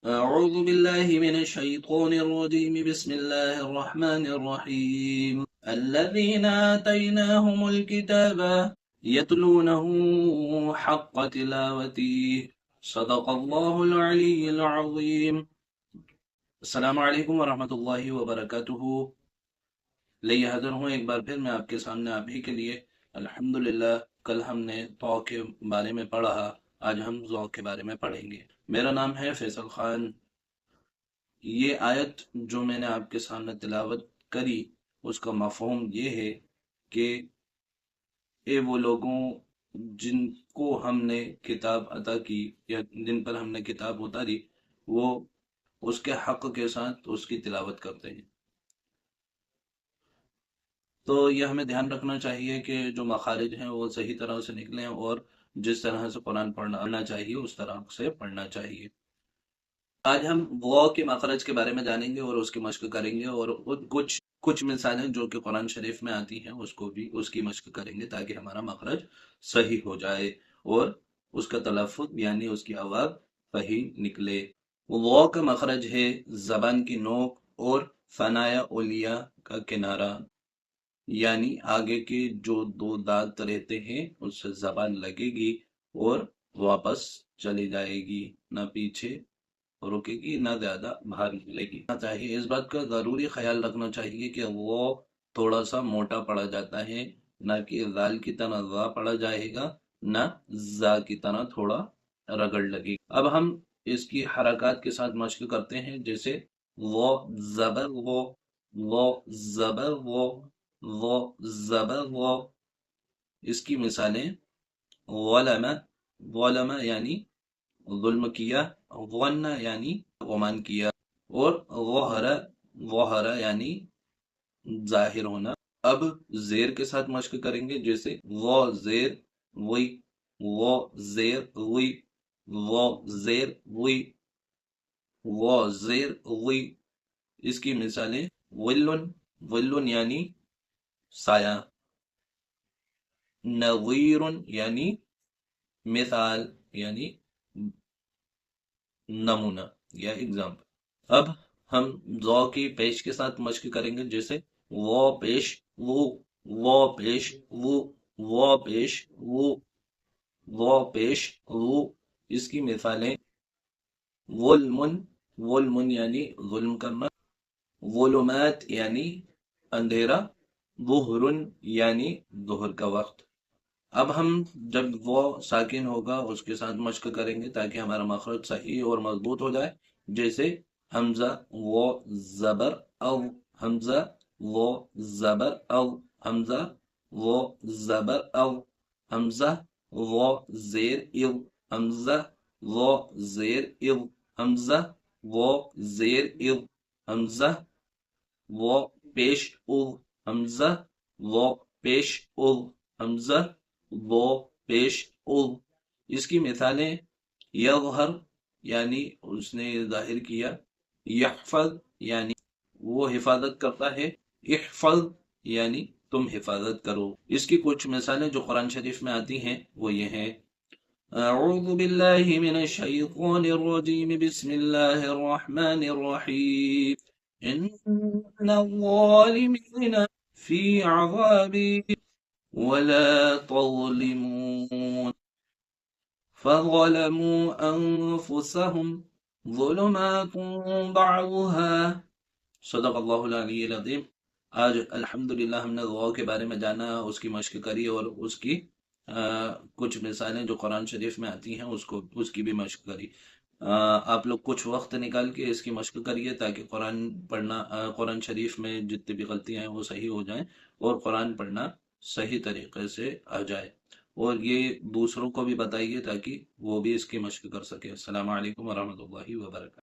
أعوذ بالله من الشيطان الرجيم بسم الله الرحمن الرحيم الذين آتيناهم الكتاب يتلونه حق تلاوته صدق الله العلي العظيم السلام علیکم ورحمۃ اللہ وبرکاتہ لے حاضر ہوں ایک بار پھر میں آپ کے سامنے آپ ہی کے لیے الحمدللہ کل ہم نے تو کے بارے میں پڑھا آج ہم ذوق کے بارے میں پڑھیں گے میرا نام ہے فیصل خان یہ آیت جو میں نے آپ کے سامنے تلاوت کری اس کا مفہوم یہ ہے کہ اے وہ لوگوں جن کو ہم نے کتاب عطا کی یا جن پر ہم نے کتاب اتاری وہ اس کے حق کے ساتھ اس کی تلاوت کرتے ہیں تو یہ ہمیں دھیان رکھنا چاہیے کہ جو مخارج ہیں وہ صحیح طرح سے نکلیں اور جس طرح سے قرآن پڑھنا چاہیے اس طرح سے پڑھنا چاہیے آج ہم واو کے مخرج کے بارے میں جانیں گے اور اس کی مشق کریں گے اور کچھ مثالیں جو کہ قرآن شریف میں آتی ہیں اس کو بھی اس کی مشق کریں گے تاکہ ہمارا مخرج صحیح ہو جائے اور اس کا تلفظ یعنی اس کی آواز صحیح نکلے واو کا مخرج ہے زبان کی نوک اور ثنایا اولیاء کا کنارہ یعنی آگے کے جو دو دانت رہتے ہیں اس سے زبان لگے گی اور واپس چلی جائے گی نہ پیچھے رکے گی نہ زیادہ باہر نکلے گی چاہیے اس بات کا ضروری خیال رکھنا چاہیے کہ وہ تھوڑا سا موٹا پڑا جاتا ہے نہ کہ ذال کی طرح ذا پڑا جائے گا نہ زا کی طرح تھوڑا رگڑ لگے گا اب ہم اس کی حرکات کے ساتھ مشق کرتے ہیں جیسے وہ زبر وہ زبر وہ زبر وہ اس کی مثالیں ظلم ظلم یعنی ظلم کیا غن یعنی غمان کیا اور ظہر یعنی ظاہر ہونا اب زیر کے ساتھ مشق کریں گے جیسے وہ زیر وئی وہ زیر وئی وہ زیر وئی وہ زیر وئی اس کی مثالیں ولن یعنی سایہ نظیر یعنی مثال یعنی نمونہ یا ایگزامپل اب ہم ذو کی پیش کے ساتھ مشق کریں گے جیسے وہ پیش وہ پیش وہ پیش وہ پیش وہ اس کی مثالیں ظلم یعنی ظلم کرنا ظلمات یعنی اندھیرا ظہر یعنی ظہر کا وقت اب ہم جب وہ ساکن ہوگا اس کے ساتھ مشق کریں گے تاکہ ہمارا مخرج صحیح اور مضبوط ہو جائے جیسے حمزہ وہ زبر او حمزہ وہ زبر او حمزہ وہ زبر او حمزہ وہ زیر او حمزہ وہ زیر او حمزہ وہ زیر او حمزہ وہ پیش او حمزہ وہ پیش او حمزہ وہ پیش او اس کی مثالیں یظہر یعنی اس نے ظاہر کیا یحفظ یعنی وہ حفاظت کرتا ہے احفظ یعنی تم حفاظت کرو اس کی کچھ مثالیں جو قرآن شریف میں آتی ہیں وہ یہ ہیں اعوذ باللہ من الشیطان الرجیم بسم اللہ الرحمن الرحیم ان الظالمین فی عذاب ولا تظلمون فظلموا أنفسهم ظلمات بعضها صدق اللہ العلی العظیم آج الحمدللہ ہم نے غو کے بارے میں جانا اس کی مشق کری اور اس کی کچھ مثالیں جو قرآن شریف میں آتی ہیں اس کی بھی مشق کری آپ لوگ کچھ وقت نکال کے اس کی مشق کریے تاکہ قرآن شریف میں جتنی بھی غلطیاں ہیں وہ صحیح ہو جائیں اور قرآن پڑھنا صحیح طریقے سے آ جائے اور یہ دوسروں کو بھی بتائیے تاکہ وہ بھی اس کی مشق کر سکے السلام علیکم ورحمۃ اللہ وبرکاتہ